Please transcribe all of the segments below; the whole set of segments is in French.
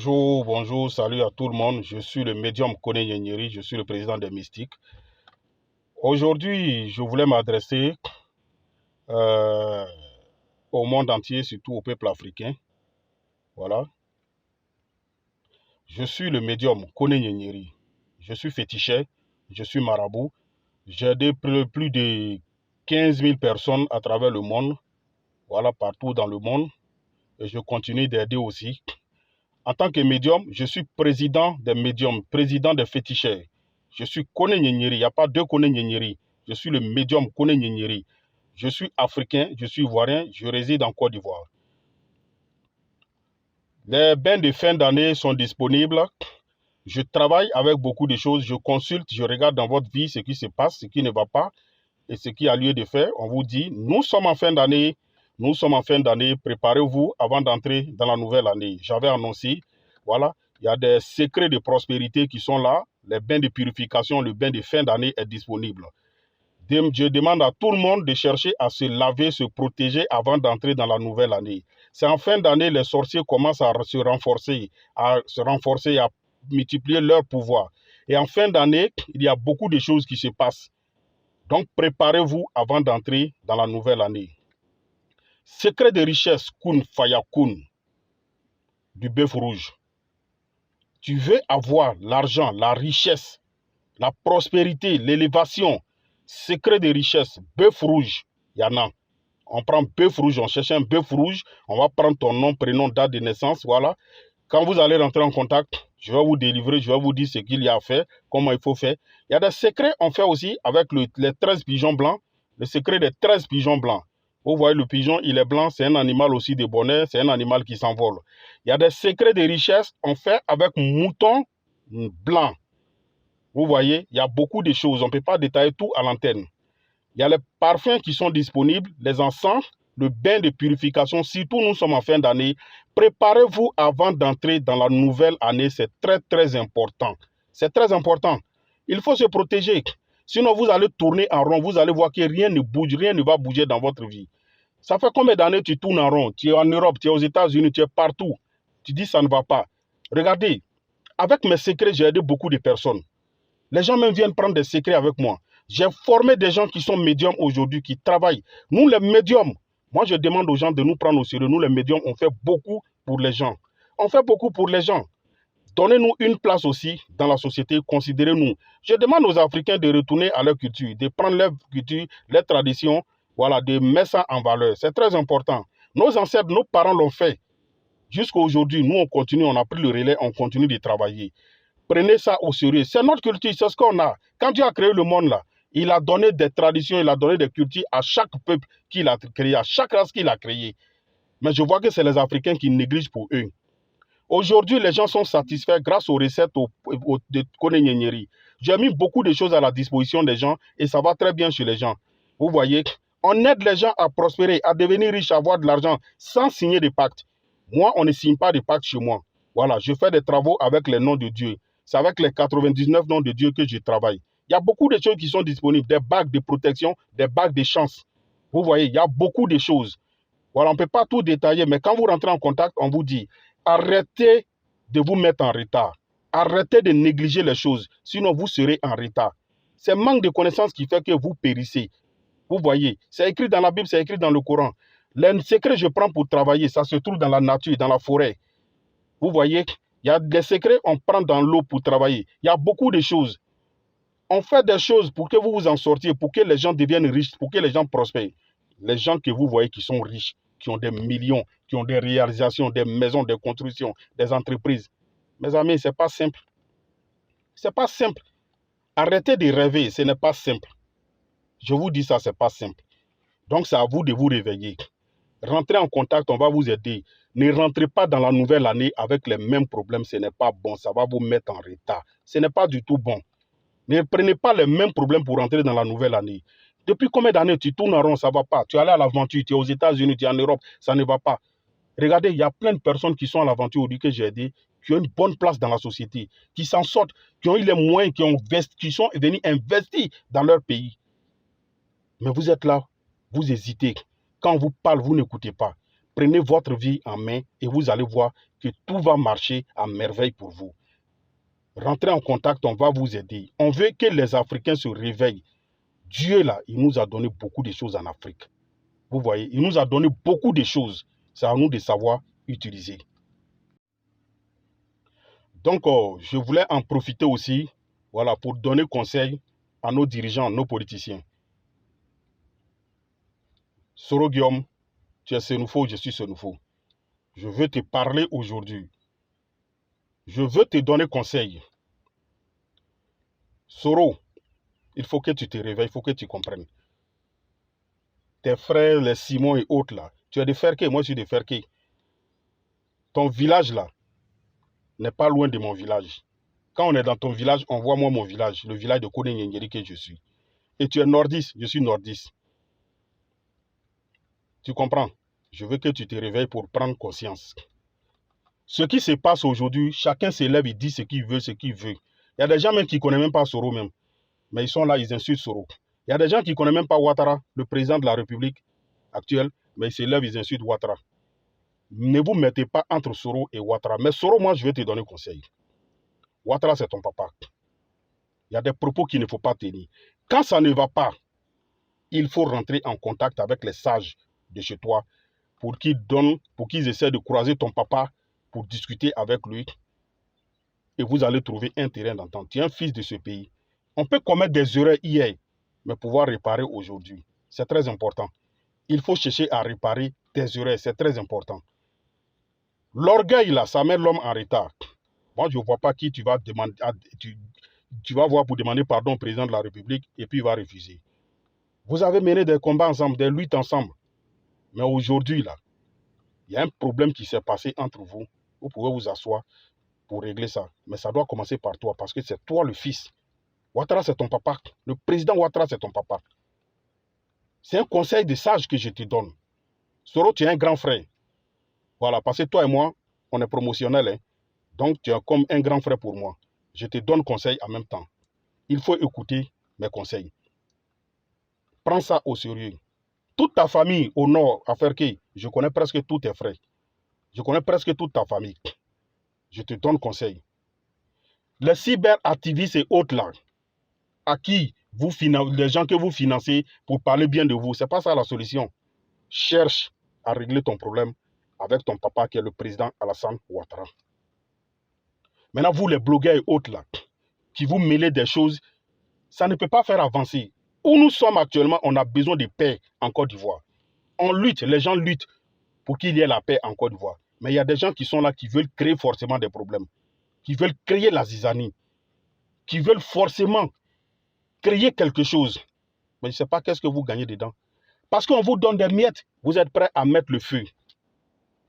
Bonjour, salut à tout le monde. Je suis le médium Kone Nyenyeri, je suis le président des Mystiques. Aujourd'hui, je voulais m'adresser euh, au monde entier, surtout au peuple africain. Voilà. Je suis le médium Kone Nyenyeri. Je suis féticheur, je suis marabout. J'ai aidé plus de 15 000 personnes à travers le monde. Voilà, partout dans le monde. Et je continue d'aider aussi. En tant que médium, je suis président des médiums, président des féticheurs. Je suis Kone Nyenyeri, il n'y a pas deux Kone Nyenyeri. Je suis le médium Kone Nyenyeri. Je suis africain, je suis ivoirien, je réside en Côte d'Ivoire. Les bains de fin d'année sont disponibles. Je travaille avec beaucoup de choses, je consulte, je regarde dans votre vie ce qui se passe, ce qui ne va pas et ce qui a lieu de faire. On vous dit, nous sommes en fin d'année, préparez-vous avant d'entrer dans la nouvelle année. J'avais annoncé, voilà, il y a des secrets de prospérité qui sont là. Les bains de purification, le bain de fin d'année est disponible. Je demande à tout le monde de chercher à se laver, se protéger avant d'entrer dans la nouvelle année. C'est en fin d'année, les sorciers commencent à se renforcer, à multiplier leur pouvoir. Et en fin d'année, il y a beaucoup de choses qui se passent. Donc, préparez-vous avant d'entrer dans la nouvelle année. Secret de richesse, Kun Faya Kun, du bœuf rouge. Tu veux avoir l'argent, la richesse, la prospérité, l'élévation. Secret de richesse, bœuf rouge, il y en a. On prend bœuf rouge, on cherche un bœuf rouge, on va prendre ton nom, prénom, date de naissance, voilà. Quand vous allez rentrer en contact, je vais vous délivrer, je vais vous dire ce qu'il y a à faire, comment il faut faire. Il y a des secrets, on fait aussi avec les 13 pigeons blancs, le secret des 13 pigeons blancs. Vous voyez, le pigeon, il est blanc, c'est un animal aussi de bonheur, c'est un animal qui s'envole. Il y a des secrets de richesse, on fait avec mouton blanc. Vous voyez, il y a beaucoup de choses, on ne peut pas détailler tout à l'antenne. Il y a les parfums qui sont disponibles, les encens, le bain de purification, surtout nous sommes en fin d'année. Préparez-vous avant d'entrer dans la nouvelle année, c'est très très important. C'est très important. Il faut se protéger. Sinon, vous allez tourner en rond, vous allez voir que rien ne bouge, rien ne va bouger dans votre vie. Ça fait combien d'années tu tournes en rond? Tu es en Europe, tu es aux États-Unis, tu es partout. Tu dis ça ne va pas. Regardez, avec mes secrets, j'ai aidé beaucoup de personnes. Les gens même viennent prendre des secrets avec moi. J'ai formé des gens qui sont médiums aujourd'hui, qui travaillent. Nous, les médiums, moi, je demande aux gens de nous prendre au sérieux. Nous, les médiums, on fait beaucoup pour les gens. On fait beaucoup pour les gens. Donnez-nous une place aussi dans la société, considérez-nous. Je demande aux Africains de retourner à leur culture, de prendre leur culture, leurs traditions, voilà, de mettre ça en valeur. C'est très important. Nos ancêtres, nos parents l'ont fait. Jusqu'à aujourd'hui, nous, on continue, on a pris le relais, on continue de travailler. Prenez ça au sérieux. C'est notre culture, c'est ce qu'on a. Quand Dieu a créé le monde là, il a donné des traditions, il a donné des cultures à chaque peuple qu'il a créé, à chaque race qu'il a créée. Mais je vois que c'est les Africains qui négligent pour eux. Aujourd'hui, les gens sont satisfaits grâce aux recettes de Kone Nyenyeri. J'ai mis beaucoup de choses à la disposition des gens et ça va très bien chez les gens. Vous voyez, on aide les gens à prospérer, à devenir riches, à avoir de l'argent sans signer de pacte. Moi, on ne signe pas de pacte chez moi. Voilà, je fais des travaux avec les noms de Dieu. C'est avec les 99 noms de Dieu que je travaille. Il y a beaucoup de choses qui sont disponibles, des bagues de protection, des bagues de chance. Vous voyez, il y a beaucoup de choses. Voilà, on ne peut pas tout détailler, mais quand vous rentrez en contact, on vous dit, arrêtez de vous mettre en retard. Arrêtez de négliger les choses, sinon vous serez en retard. C'est manque de connaissances qui fait que vous périssez. Vous voyez, c'est écrit dans la Bible, c'est écrit dans le Coran. Les secrets que je prends pour travailler, ça se trouve dans la nature, dans la forêt. Vous voyez, il y a des secrets qu'on prend dans l'eau pour travailler. Il y a beaucoup de choses. On fait des choses pour que vous vous en sortiez, pour que les gens deviennent riches, pour que les gens prospèrent. Les gens que vous voyez qui sont riches, qui ont des millions, qui ont des réalisations, des maisons, des constructions, des entreprises. Mes amis, ce n'est pas simple. Ce n'est pas simple. Arrêtez de rêver, ce n'est pas simple. Je vous dis ça, ce n'est pas simple. Donc, c'est à vous de vous réveiller. Rentrez en contact, on va vous aider. Ne rentrez pas dans la nouvelle année avec les mêmes problèmes, ce n'est pas bon, ça va vous mettre en retard. Ce n'est pas du tout bon. Ne prenez pas les mêmes problèmes pour rentrer dans la nouvelle année. Depuis combien d'années tu tournes en rond, ça ne va pas. Tu es allé à l'aventure, tu es aux États-Unis, tu es en Europe, ça ne va pas. Regardez, il y a plein de personnes qui sont à l'aventure aujourd'hui que j'ai aidé, qui ont une bonne place dans la société, qui s'en sortent, qui ont eu les moyens, qui sont venus investir dans leur pays. Mais vous êtes là, vous hésitez. Quand on vous parle, vous n'écoutez pas. prenez votre vie en main et vous allez voir que tout va marcher à merveille pour vous. Rentrez en contact, on va vous aider. On veut que les Africains se réveillent. Dieu, là, il nous a donné beaucoup de choses en Afrique. Vous voyez, il nous a donné beaucoup de choses. C'est à nous de savoir utiliser. Donc, je voulais en profiter aussi, voilà, pour donner conseil à nos dirigeants, nos politiciens. Soro Guillaume, tu es Senufo, je suis Senufo. Je veux te parler aujourd'hui. Je veux te donner conseil. Soro, il faut que tu te réveilles, il faut que tu comprennes. Tes frères, les Simon et autres là, tu es de Ferké, moi je suis de Ferké. Ton village là n'est pas loin de mon village. Quand on est dans ton village, on voit moi mon village, le village de Kone que je suis. Et tu es nordiste, je suis nordiste. Tu comprends? Je veux que tu te réveilles pour prendre conscience. Ce qui se passe aujourd'hui, chacun s'élève, il dit ce qu'il veut, ce qu'il veut. Il y a des gens même qui ne connaissent même pas Soro même. Mais ils sont là, ils insultent Soro. Il y a des gens qui ne connaissent même pas Ouattara, le président de la République actuelle, mais ils s'élèvent, ils insultent Ouattara. Ne vous mettez pas entre Soro et Ouattara. Mais Soro, moi, je vais te donner conseil. Ouattara, c'est ton papa. Il y a des propos qu'il ne faut pas tenir. Quand ça ne va pas, il faut rentrer en contact avec les sages de chez toi pour qu'ils essaient de croiser ton papa pour discuter avec lui. Et vous allez trouver un terrain d'entente. Tu es un fils de ce pays. On peut commettre des erreurs hier, mais pouvoir réparer aujourd'hui. C'est très important. Il faut chercher à réparer tes erreurs. C'est très important. L'orgueil, là, ça met l'homme en retard. Moi, je ne vois pas qui tu vas demander, tu vas voir pour demander pardon au président de la République et puis il va refuser. Vous avez mené des combats ensemble, des luttes ensemble. Mais aujourd'hui, là, il y a un problème qui s'est passé entre vous. Vous pouvez vous asseoir pour régler ça. Mais ça doit commencer par toi parce que c'est toi le fils. Ouattara, c'est ton papa. Le président Ouattara, c'est ton papa. C'est un conseil de sage que je te donne. Soro, tu es un grand frère. Voilà, parce que toi et moi, on est promotionnels. Hein. Donc, tu es comme un grand frère pour moi. Je te donne conseil en même temps. Il faut écouter mes conseils. Prends ça au sérieux. Toute ta famille au nord, à Ferké, je connais presque tous tes frères. Je connais presque toute ta famille. Je te donne conseil. Les cyberactivistes et autres là, à qui les gens que vous financez pour parler bien de vous, ce n'est pas ça la solution. Cherche à régler ton problème avec ton papa qui est le président Alassane Ouattara. Maintenant, vous les blogueurs et autres là, qui vous mêlez des choses, ça ne peut pas faire avancer. Où nous sommes actuellement, on a besoin de paix en Côte d'Ivoire. On lutte, les gens luttent pour qu'il y ait la paix en Côte d'Ivoire. Mais il y a des gens qui sont là qui veulent créer forcément des problèmes, qui veulent créer la zizanie, qui veulent forcément créer quelque chose. Mais je ne sais pas qu'est-ce que vous gagnez dedans. Parce qu'on vous donne des miettes, vous êtes prêts à mettre le feu.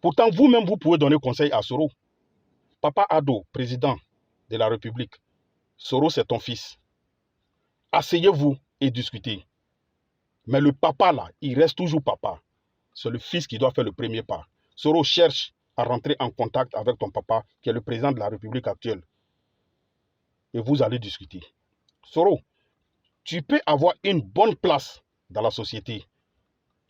Pourtant, vous-même, vous pouvez donner conseil à Soro. Papa Ado, président de la République, Soro, c'est ton fils. Asseyez-vous et discutez. Mais le papa, là, il reste toujours papa. C'est le fils qui doit faire le premier pas. Soro cherche à rentrer en contact avec ton papa, qui est le président de la République actuelle. Et vous allez discuter. Soro, tu peux avoir une bonne place dans la société.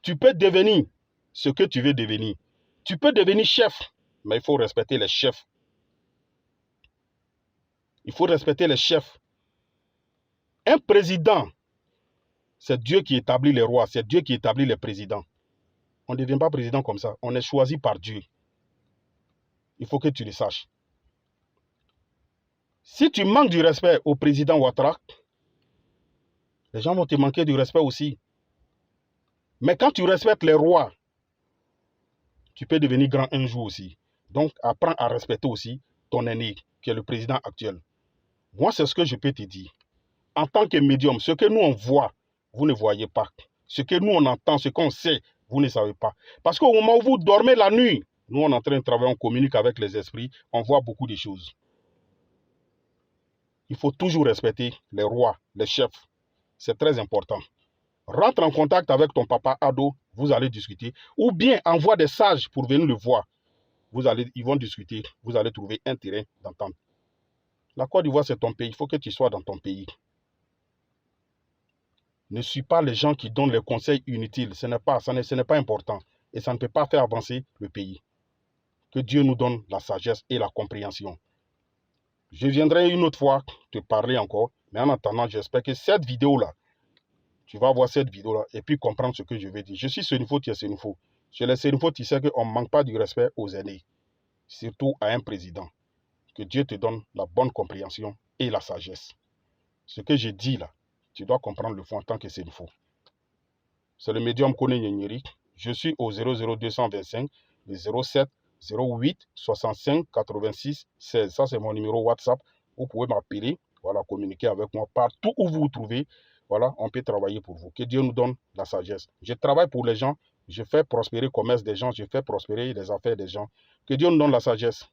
Tu peux devenir ce que tu veux devenir. Tu peux devenir chef, mais il faut respecter les chefs. Il faut respecter les chefs. Un président, c'est Dieu qui établit les rois, c'est Dieu qui établit les présidents. On ne devient pas président comme ça. On est choisi par Dieu. Il faut que tu le saches. Si tu manques du respect au président Ouattara, les gens vont te manquer du respect aussi. Mais quand tu respectes les rois, tu peux devenir grand un jour aussi. Donc, apprends à respecter aussi ton aîné, qui est le président actuel. Moi, c'est ce que je peux te dire. En tant que médium, ce que nous on voit, vous ne voyez pas. Ce que nous on entend, ce qu'on sait, vous ne savez pas. Parce qu'au moment où vous dormez la nuit, nous on est en train de travailler, on communique avec les esprits, on voit beaucoup de choses. Il faut toujours respecter les rois, les chefs. C'est très important. Rentre en contact avec ton papa Ado, vous allez discuter. Ou bien envoie des sages pour venir le voir. Ils vont discuter, vous allez trouver un terrain d'entente. La Côte d'Ivoire, c'est ton pays, il faut que tu sois dans ton pays. Ne suis pas les gens qui donnent les conseils inutiles, ce n'est pas important. et ça ne peut pas faire avancer le pays. Que Dieu nous donne la sagesse et la compréhension. Je viendrai une autre fois te parler encore, mais en attendant, j'espère que cette vidéo-là, tu vas voir cette vidéo-là et puis comprendre ce que je veux dire. Je suis Senufo, tu es Senufo. Chez les Senufo, tu sais qu'on ne manque pas du respect aux aînés, surtout à un président. Que Dieu te donne la bonne compréhension et la sagesse. Ce que je dis là, tu dois comprendre le fond en tant que Senufo. C'est le médium Kone Nyenyeri. Je suis au 00225, le 07 08 65 86 16. Ça, c'est mon numéro WhatsApp. Vous pouvez m'appeler, voilà, communiquer avec moi partout où vous vous trouvez. Voilà, on peut travailler pour vous. Que Dieu nous donne la sagesse. Je travaille pour les gens. Je fais prospérer le commerce des gens. Je fais prospérer les affaires des gens. Que Dieu nous donne la sagesse.